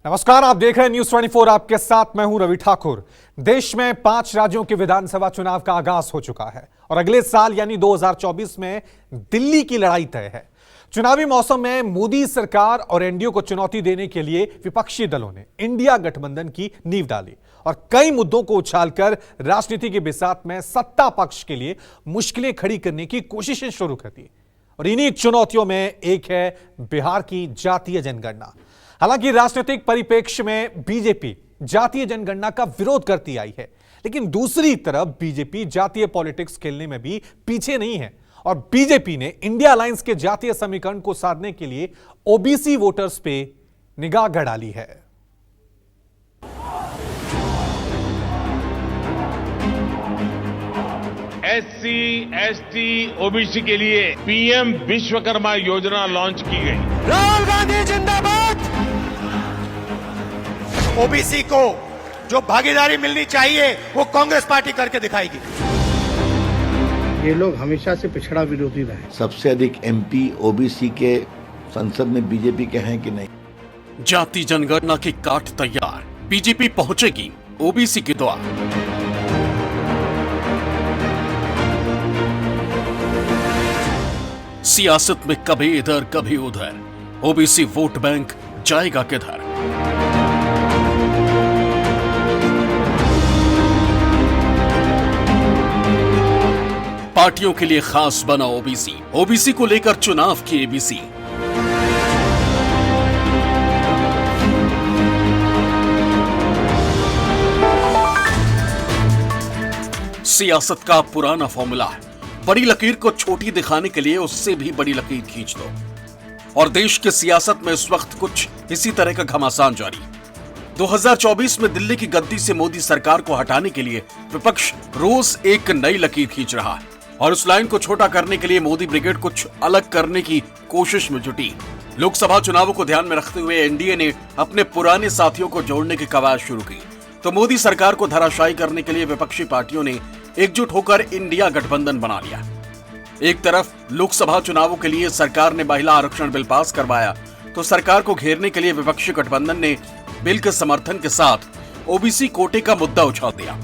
नमस्कार, आप देख रहे हैं न्यूज 24। आपके साथ मैं हूं रवि ठाकुर। देश में 5 राज्यों के विधानसभा चुनाव का आगाज हो चुका है और अगले साल यानी 2024 में दिल्ली की लड़ाई तय है। चुनावी मौसम में मोदी सरकार और एनडीए को चुनौती देने के लिए विपक्षी दलों ने इंडिया गठबंधन की नींव डाली और कई मुद्दों को उछालकर राजनीति के बिसात में सत्ता पक्ष के लिए मुश्किलें खड़ी करने की कोशिशें शुरू कर दी। और इन्हीं चुनौतियों में एक है बिहार की जातीय जनगणना। हालांकि राजनीतिक परिप्रेक्ष्य में बीजेपी जातीय जनगणना का विरोध करती आई है, लेकिन दूसरी तरफ बीजेपी जातीय पॉलिटिक्स खेलने में भी पीछे नहीं है और बीजेपी ने इंडिया अलायंस के जातीय समीकरण को साधने के लिए ओबीसी वोटर्स पे निगाह गड़ा ली है। एससी, एसटी, ओबीसी के लिए पीएम विश्वकर्मा योजना लॉन्च की गई। राहुल गांधी जिंदाबाद। ओबीसी को जो भागीदारी मिलनी चाहिए वो कांग्रेस पार्टी करके दिखाएगी। ये लोग हमेशा से पिछड़ा विरोधी रहे। सबसे अधिक एमपी ओबीसी के संसद में बीजेपी के हैं कि नहीं? जाति जनगणना की काट तैयार, बीजेपी पहुंचेगी ओबीसी के द्वार। सियासत में कभी इधर कभी उधर, ओबीसी वोट बैंक जाएगा किधर? पार्टियों के लिए खास बना ओबीसी, ओबीसी को लेकर चुनाव की एबीसी। सियासत का पुराना फॉर्मूला है, बड़ी लकीर को छोटी दिखाने के लिए उससे भी बड़ी लकीर खींच दो। और देश के सियासत में इस वक्त कुछ इसी तरह का घमासान जारी। 2024 में दिल्ली की गद्दी से मोदी सरकार को हटाने के लिए विपक्ष रोज एक नई लकीर खींच रहा है और उस लाइन को छोटा करने के लिए मोदी ब्रिगेड कुछ अलग करने की कोशिश में जुटी। लोकसभा चुनावों को ध्यान में रखते हुए एनडीए ने अपने पुराने साथियों को जोड़ने की कवायद शुरू की, तो मोदी सरकार को धराशायी करने के लिए विपक्षी पार्टियों ने एकजुट होकर इंडिया गठबंधन बना लिया। एक तरफ लोकसभा चुनावों के लिए सरकार ने महिला आरक्षण बिल पास करवाया, तो सरकार को घेरने के लिए विपक्षी गठबंधन ने बिल के समर्थन के साथ ओबीसी कोटे का मुद्दा उछाल दिया।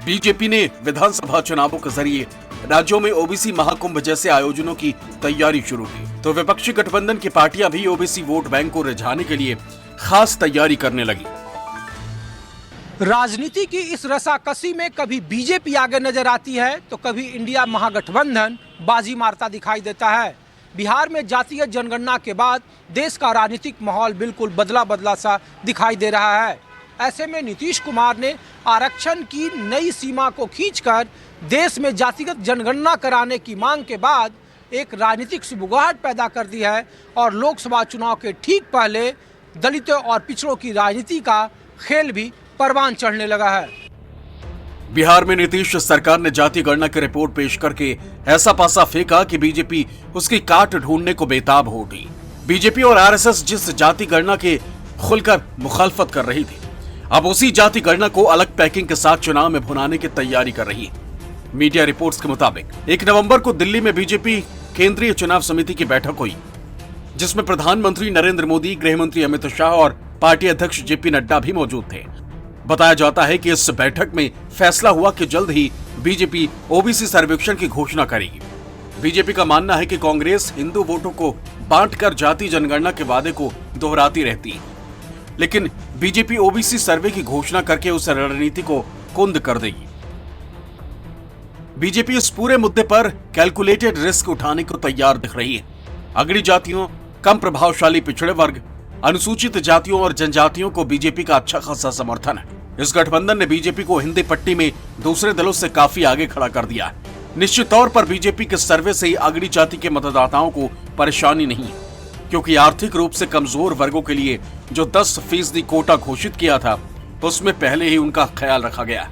बीजेपी ने विधानसभा चुनावों के जरिए राज्यों में ओबीसी महाकुंभ जैसे आयोजनों की तैयारी शुरू की, तो विपक्षी गठबंधन की पार्टियां भी ओबीसी वोट बैंक को रिझाने के लिए खास तैयारी करने लगी। राजनीति की इस रसाकसी में कभी बीजेपी आगे नजर आती है तो कभी इंडिया महागठबंधन बाजी मारता दिखाई देता है। बिहार में जातीय जनगणना के बाद देश का राजनीतिक माहौल बिल्कुल बदला सा दिखाई दे रहा है। ऐसे में नीतीश कुमार ने आरक्षण की नई सीमा को खींचकर देश में जातिगत जनगणना कराने की मांग के बाद एक राजनीतिक सुबुगाहट पैदा कर दी है और लोकसभा चुनाव के ठीक पहले दलितों और पिछड़ों की राजनीति का खेल भी परवान चढ़ने लगा है। बिहार में नीतीश सरकार ने जाति गणना की रिपोर्ट पेश करके ऐसा पासा फेंका कि बीजेपी उसकी काट ढूंढने को बेताब हो उठी। बीजेपी और आरएसएस जिस जाति गणना के खुलकर मुखालफत कर रही थी, अब उसी जाति गणना को अलग पैकिंग के साथ चुनाव में भुनाने की तैयारी कर रही है। मीडिया रिपोर्ट्स के मुताबिक 1 नवंबर को दिल्ली में बीजेपी केंद्रीय चुनाव समिति की बैठक हुई, जिसमें प्रधानमंत्री नरेंद्र मोदी, गृह मंत्री अमित शाह और पार्टी अध्यक्ष जेपी नड्डा भी मौजूद थे। बताया जाता है कि इस बैठक में फैसला हुआ कि जल्द ही बीजेपी ओबीसी सर्वेक्षण की घोषणा करेगी। बीजेपी का मानना है कि कांग्रेस हिंदू वोटों को बांटकर जाति जनगणना के वादे को दोहराती रहती है, लेकिन बीजेपी ओबीसी सर्वे की घोषणा करके उस रणनीति को कुंद कर देगी। बीजेपी इस पूरे मुद्दे पर कैलकुलेटेड रिस्क उठाने को तैयार दिख रही है। अगड़ी जातियों, कम प्रभावशाली पिछड़े वर्ग, अनुसूचित जातियों और जनजातियों को बीजेपी का अच्छा खासा समर्थन है। इस गठबंधन ने बीजेपी को हिंदी पट्टी में दूसरे दलों से काफी आगे खड़ा कर दिया है। निश्चित तौर पर बीजेपी के सर्वे से अगड़ी जाति के मतदाताओं को परेशानी नहीं है, क्योंकि आर्थिक रूप से कमजोर वर्गों के लिए जो 10% कोटा घोषित किया था, उसमें पहले ही उनका ख्याल रखा गया।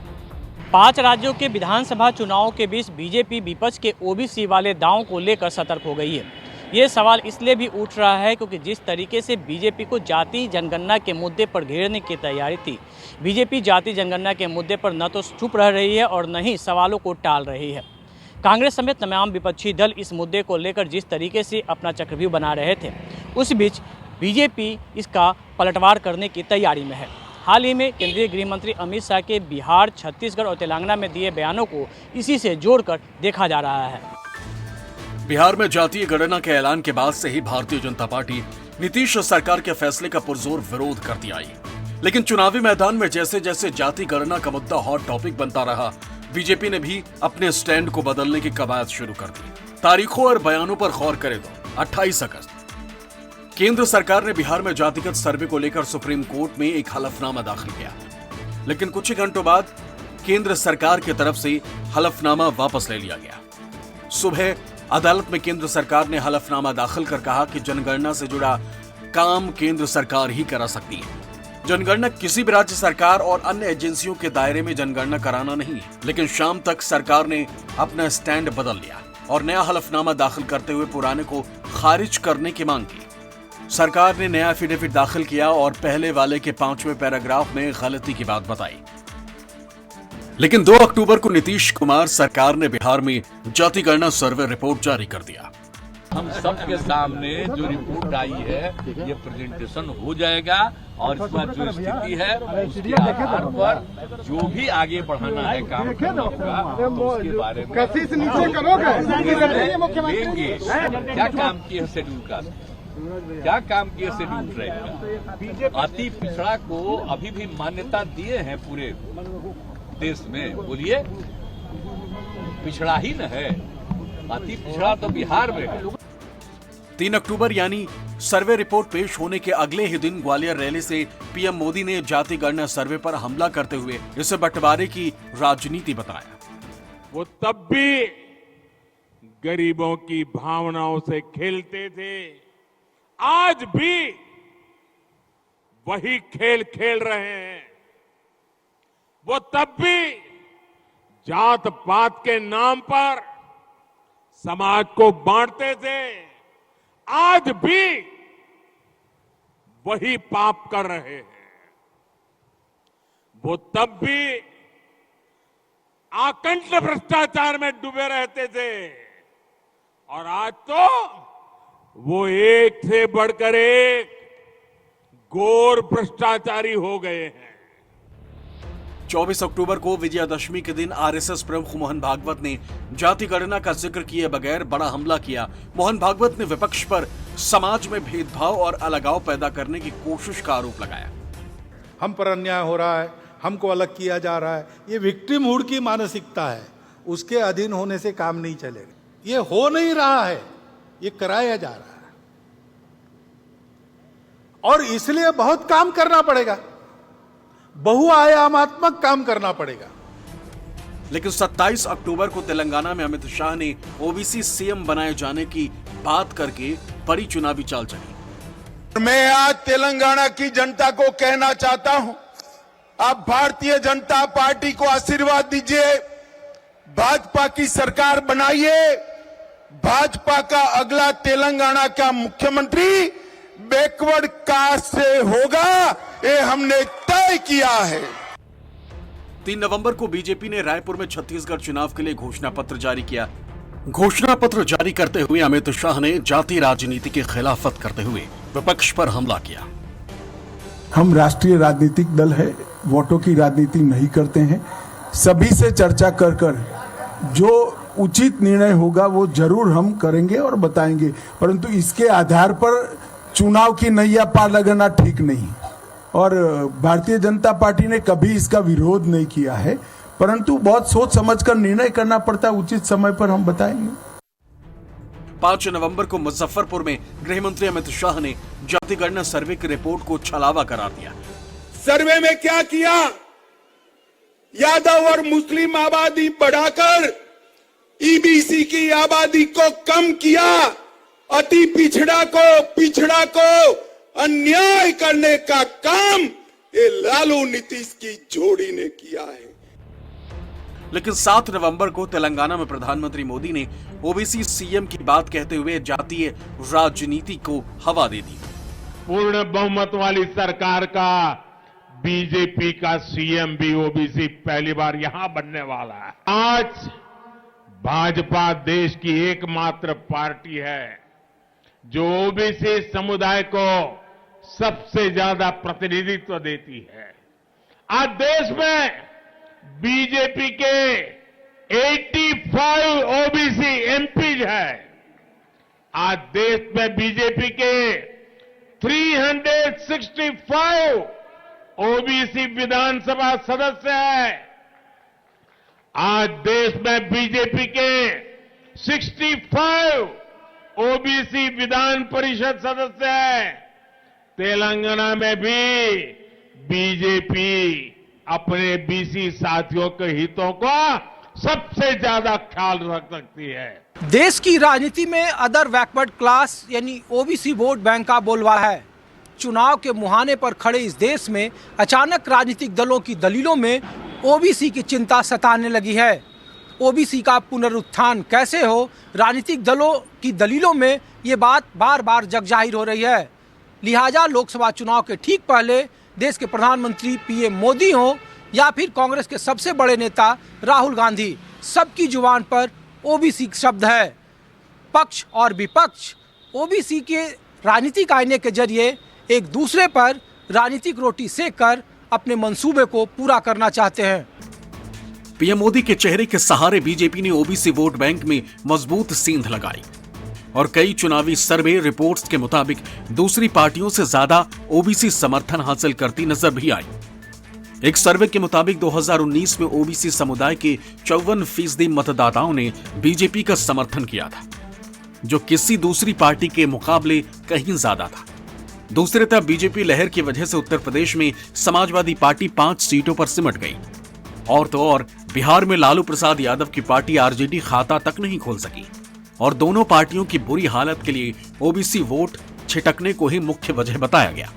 5 राज्यों के विधानसभा चुनावों के बीच बीजेपी विपक्ष के ओबीसी वाले दांव को लेकर सतर्क हो गई है। ये सवाल इसलिए भी उठ रहा है क्योंकि जिस तरीके से बीजेपी को जाति जनगणना के मुद्दे पर घेरने की तैयारी थी, बीजेपी जाति जनगणना के मुद्दे पर न तो चुप रह रही है और न ही सवालों को टाल रही है। कांग्रेस समेत तमाम विपक्षी दल इस मुद्दे को लेकर जिस तरीके से अपना चक्रव्यूह बना रहे थे, उस बीच बीजेपी इसका पलटवार करने की तैयारी में है। हाल ही में केंद्रीय गृह मंत्री अमित शाह के बिहार, छत्तीसगढ़ और तेलंगाना में दिए बयानों को इसी से जोड़कर देखा जा रहा है। बिहार में जातीय गणना के ऐलान के बाद से ही भारतीय जनता पार्टी नीतीश सरकार के फैसले का पुरजोर विरोध करती आई, लेकिन चुनावी मैदान में जैसे जैसे जाति गणना का मुद्दा हॉट टॉपिक बनता रहा, बीजेपी ने भी अपने स्टैंड को बदलने की कवायद शुरू कर दी। तारीखों और बयानों पर गौर करें तो 28 अगस्त केंद्र सरकार ने बिहार में जातिगत सर्वे को लेकर सुप्रीम कोर्ट में एक हलफनामा दाखिल किया, लेकिन कुछ ही घंटों बाद केंद्र सरकार की तरफ से हलफनामा वापस ले लिया गया। सुबह अदालत में केंद्र सरकार ने हलफनामा दाखिल कर कहा कि जनगणना से जुड़ा काम केंद्र सरकार ही करा सकती है। जनगणना किसी भी राज्य सरकार और अन्य एजेंसियों के दायरे में जनगणना कराना नहीं है। लेकिन शाम तक सरकार ने अपना स्टैंड बदल लिया और नया हलफनामा दाखिल करते हुए पुराने को खारिज करने की मांग की। सरकार ने नया एफिडेविट दाखिल किया और पहले वाले के 5वें पैराग्राफ में गलती की बात बताई। लेकिन 2 अक्टूबर को नीतीश कुमार सरकार ने बिहार में जाति गणना सर्वे रिपोर्ट जारी कर दिया। हम सबके सामने जो रिपोर्ट आई है ये प्रेजेंटेशन हो जाएगा और इसमें जो स्थिति है उसके आधार पर जो भी आगे बढ़ाना है काम करना होगा तो उसके बारे में देंगे। क्या काम किया शेड्यूल का, क्या काम किया शेड्यूल रहेगा। अति पिछड़ा को अभी भी मान्यता दिए हैं पूरे देश में, बोलिए पिछड़ा ही न है, अति पिछड़ा तो बिहार में है। 3 अक्टूबर यानी सर्वे रिपोर्ट पेश होने के अगले ही दिन ग्वालियर रैली से पीएम मोदी ने जाति गणना सर्वे पर हमला करते हुए इसे बंटवारे की राजनीति बताया। वो तब भी गरीबों की भावनाओं से खेलते थे, आज भी वही खेल खेल रहे हैं। वो तब भी जात पात के नाम पर समाज को बांटते थे, आज भी वही पाप कर रहे हैं। वो तब भी आकंठ भ्रष्टाचार में डूबे रहते थे और आज तो वो एक से बढ़कर एक घोर भ्रष्टाचारी हो गए हैं। 24 अक्टूबर को विजयादशमी के दिन आरएसएस प्रमुख मोहन भागवत ने जाति गणना का जिक्र किए बगैर बड़ा हमला किया। मोहन भागवत ने विपक्ष पर समाज में भेदभाव और अलगाव पैदा करने की कोशिश का आरोप लगाया। हम पर अन्याय हो रहा है, हमको अलग किया जा रहा है, ये विक्टिमहुड की मानसिकता है, उसके अधीन होने से काम नहीं चलेगा। ये हो नहीं रहा है, ये कराया जा रहा है और इसलिए बहुत काम करना पड़ेगा, बहुआयामात्मक काम करना पड़ेगा। लेकिन 27 अक्टूबर को तेलंगाना में अमित शाह ने ओबीसी सीएम बनाए जाने की बात करके बड़ी चुनावी चाल चली। मैं आज तेलंगाना की जनता को कहना चाहता हूं, आप भारतीय जनता पार्टी को आशीर्वाद दीजिए, भाजपा की सरकार बनाइए, भाजपा का अगला तेलंगाना का मुख्यमंत्री बैकवर्ड कास्ट से होगा, ये हमने तय किया है। 3 नवंबर को बीजेपी ने रायपुर में छत्तीसगढ़ चुनाव के लिए घोषणा पत्र जारी किया। घोषणा पत्र जारी करते हुए अमित शाह ने जाति राजनीति की खिलाफत करते हुए विपक्ष पर हमला किया। हम राष्ट्रीय राजनीतिक दल है, वोटों की राजनीति नहीं करते हैं। सभी से चर्चा कर जो उचित निर्णय होगा वो जरूर हम करेंगे और बताएंगे, परंतु इसके आधार पर चुनाव की नैया पार लगाना ठीक नहीं। और भारतीय जनता पार्टी ने कभी इसका विरोध नहीं किया है, परंतु बहुत सोच समझकर निर्णय करना पड़ता है, उचित समय पर हम बताएंगे। 5 नवंबर को मुजफ्फरपुर में गृह मंत्री अमित शाह ने जाति गणना सर्वे की रिपोर्ट को छलावा करार दिया। सर्वे में क्या किया? यादव और मुस्लिम आबादी बढ़ाकर ईबीसी की आबादी को कम किया, अति पिछड़ा को अन्याय करने का काम ये लालू नीतीश की जोड़ी ने किया है। लेकिन 7 नवंबर को तेलंगाना में प्रधानमंत्री मोदी ने ओबीसी सीएम की बात कहते हुए जातीय राजनीति को हवा दे दी। पूर्ण बहुमत वाली सरकार का बीजेपी का सीएम भी ओबीसी पहली बार यहां बनने वाला है। आज भाजपा देश की एकमात्र पार्टी है जो ओबीसी समुदाय को सबसे ज्यादा प्रतिनिधित्व देती है। आज देश में बीजेपी के 85 ओबीसी एमपीज है। आज देश में बीजेपी के 365 ओबीसी विधानसभा सदस्य है। आज देश में बीजेपी के 65 ओबीसी विधान परिषद सदस्य है। तेलंगाना में भी बीजेपी अपने बीसी साथियों के हितों का सबसे ज्यादा ख्याल रख सकती है। देश की राजनीति में अदर बैकवर्ड क्लास यानी ओबीसी वोट बैंक का बोलबाला है। चुनाव के मुहाने पर खड़े इस देश में अचानक राजनीतिक दलों की दलीलों में ओबीसी की चिंता सताने लगी है। ओबीसी का पुनरुत्थान कैसे हो, राजनीतिक दलों की दलीलों में ये बात बार बार जगजाहिर हो रही है। लिहाजा लोकसभा चुनाव के ठीक पहले देश के प्रधानमंत्री पीएम मोदी हो या फिर कांग्रेस के सबसे बड़े नेता राहुल गांधी, सबकी जुबान पर ओबीसी शब्द है। पक्ष और विपक्ष ओबीसी के राजनीतिक आईने के जरिए एक दूसरे पर राजनीतिक रोटी सेक कर अपने मंसूबे को पूरा करना चाहते हैं। पीएम मोदी के चेहरे के सहारे बीजेपी ने ओबीसी वोट बैंक में मजबूत सींध लगाई और कई चुनावी सर्वे रिपोर्ट्स के मुताबिक दूसरी पार्टियों से ज्यादा ओबीसी समर्थन हासिल करती नजर भी आई। एक सर्वे के मुताबिक 2019 में ओबीसी समुदाय के 54% मतदाताओं ने बीजेपी का समर्थन किया था, जो किसी दूसरी पार्टी के मुकाबले कहीं ज्यादा था। दूसरी तरफ बीजेपी लहर की वजह से उत्तर प्रदेश में समाजवादी पार्टी 5 सीटों पर सिमट गई और तो और बिहार में लालू प्रसाद यादव की पार्टी आरजेडी खाता तक नहीं खोल सकी और दोनों पार्टियों की बुरी हालत के लिए ओबीसी वोट छिटकने को ही मुख्य वजह बताया गया।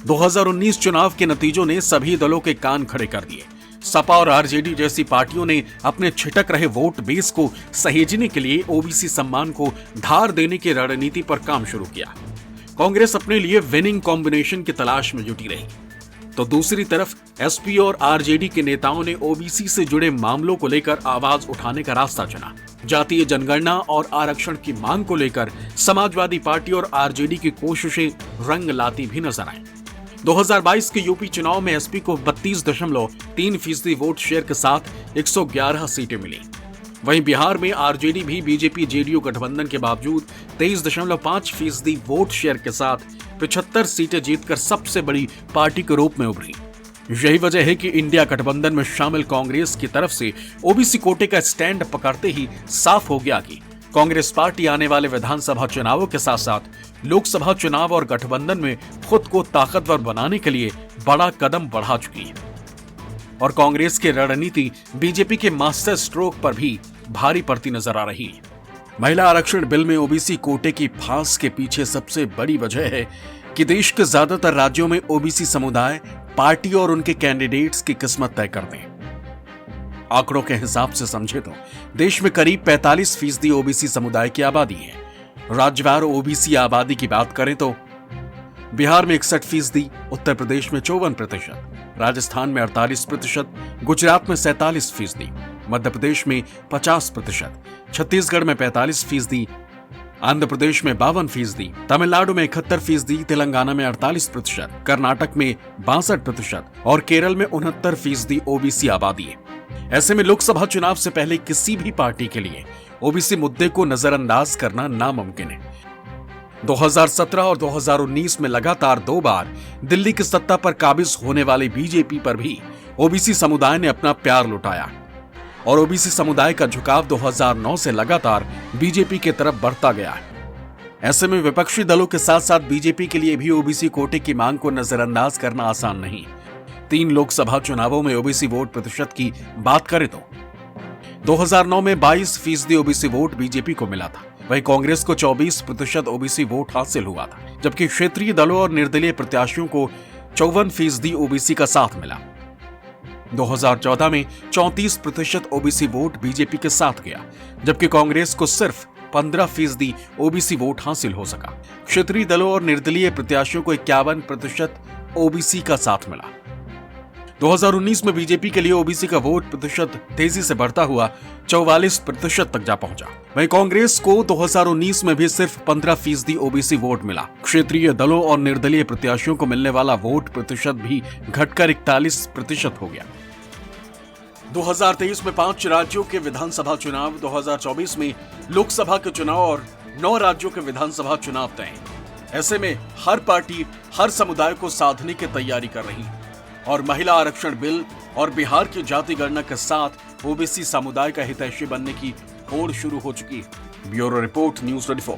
2019 चुनाव के नतीजों ने सभी दलों के कान खड़े कर दिए। सपा और आरजेडी जैसी पार्टियों ने अपने छिटक रहे वोट बेस को सहेजने के लिए ओबीसी सम्मान को धार देने की रणनीति पर काम शुरू किया। कांग्रेस अपने लिए विनिंग कॉम्बिनेशन की तलाश में जुटी रही, तो दूसरी तरफ एसपी और आरजेडी के नेताओं ने ओबीसी से जुड़े मामलों को लेकर आवाज उठाने का रास्ता चुना। जातीय जनगणना और आरक्षण की मांग को लेकर समाजवादी पार्टी और आरजेडी की कोशिशें रंग लाती भी नजर आई। 2022 के यूपी चुनाव में एसपी को 32.3% वोट शेयर के साथ 111 सीटें मिली। वहीं बिहार में आरजेडी भी बीजेपी जेडीयू गठबंधन के बावजूद 23.5% वोट शेयर के साथ 75 सीटें जीतकर सबसे बड़ी पार्टी के रूप में उभरी। यही वजह है कि इंडिया गठबंधन में शामिल कांग्रेस की तरफ से ओबीसी कोटे का स्टैंड पकड़ते ही साफ हो गया कि कांग्रेस पार्टी आने वाले विधानसभा चुनावों के साथ साथ लोकसभा चुनाव और गठबंधन में खुद को ताकतवर बनाने के लिए बड़ा कदम बढ़ा चुकी है और कांग्रेस की रणनीति बीजेपी के मास्टर स्ट्रोक पर भी भारी पड़ती नजर आ रही है। महिला आरक्षण बिल में ओबीसी कोटे की फांस के पीछे सबसे बड़ी वजह है कि देश के ज्यादातर राज्यों में ओबीसी समुदाय पार्टी और उनके कैंडिडेट्स की किस्मत तय करते हैं। आंकड़ों के हिसाब से समझे तो देश में करीब 45% ओबीसी समुदाय की आबादी है। राज्यवार ओबीसी आबादी की बात करें तो बिहार में 61%, उत्तर प्रदेश में 54%, राजस्थान में 48%, गुजरात में 47%, मध्य प्रदेश में 50%, छत्तीसगढ़ में 45%, आंध्र प्रदेश में 52%, तमिलनाडु में 71%, तेलंगाना में 48%, कर्नाटक में 62% और केरल में 69% ओबीसी आबादी है। ऐसे में लोकसभा चुनाव से पहले किसी भी पार्टी के लिए ओबीसी मुद्दे को नजरअंदाज करना नामुमकिन है। 2017 और 2019 में लगातार 2 बार दिल्ली की सत्ता पर काबिज होने वाली बीजेपी पर भी ओबीसी समुदाय ने अपना प्यार लुटाया और ओबीसी समुदाय का झुकाव 2009 से लगातार बीजेपी की तरफ बढ़ता गया है। ऐसे में विपक्षी दलों के साथ साथ बीजेपी के लिए भी ओबीसी कोटे की मांग को नजरअंदाज करना आसान नहीं। 3 लोकसभा चुनावों में ओबीसी वोट प्रतिशत की बात करें तो 2009 में 22% ओबीसी वोट बीजेपी को मिला था, वहीं कांग्रेस को 24% ओबीसी वोट हासिल हुआ था, जबकि क्षेत्रीय दलों और निर्दलीय प्रत्याशियों को 54% ओबीसी का साथ मिला। 2014 में 34% ओबीसी वोट बीजेपी के साथ गया, जबकि कांग्रेस को सिर्फ 15% ओबीसी वोट हासिल हो सका। क्षेत्रीय दलों और निर्दलीय प्रत्याशियों को 51% ओबीसी का साथ मिला। 2019 में बीजेपी के लिए ओबीसी का वोट प्रतिशत तेजी से बढ़ता हुआ 44% तक जा पहुंचा। वहीं कांग्रेस को 2019 में भी सिर्फ 15% ओबीसी वोट मिला। क्षेत्रीय दलों और निर्दलीय प्रत्याशियों को मिलने वाला वोट प्रतिशत भी घटकर 41% हो गया। 2023 में 5 राज्यों के विधानसभा चुनाव, 2024 में लोकसभा के चुनाव और 9 राज्यों के विधानसभा चुनाव तय। ऐसे में हर पार्टी हर समुदाय को साधने की तैयारी कर रही है और महिला आरक्षण बिल और बिहार की जाति गणना के साथ ओबीसी समुदाय का हितैषी बनने की होड़ शुरू हो चुकी है। Bureau report, news 24।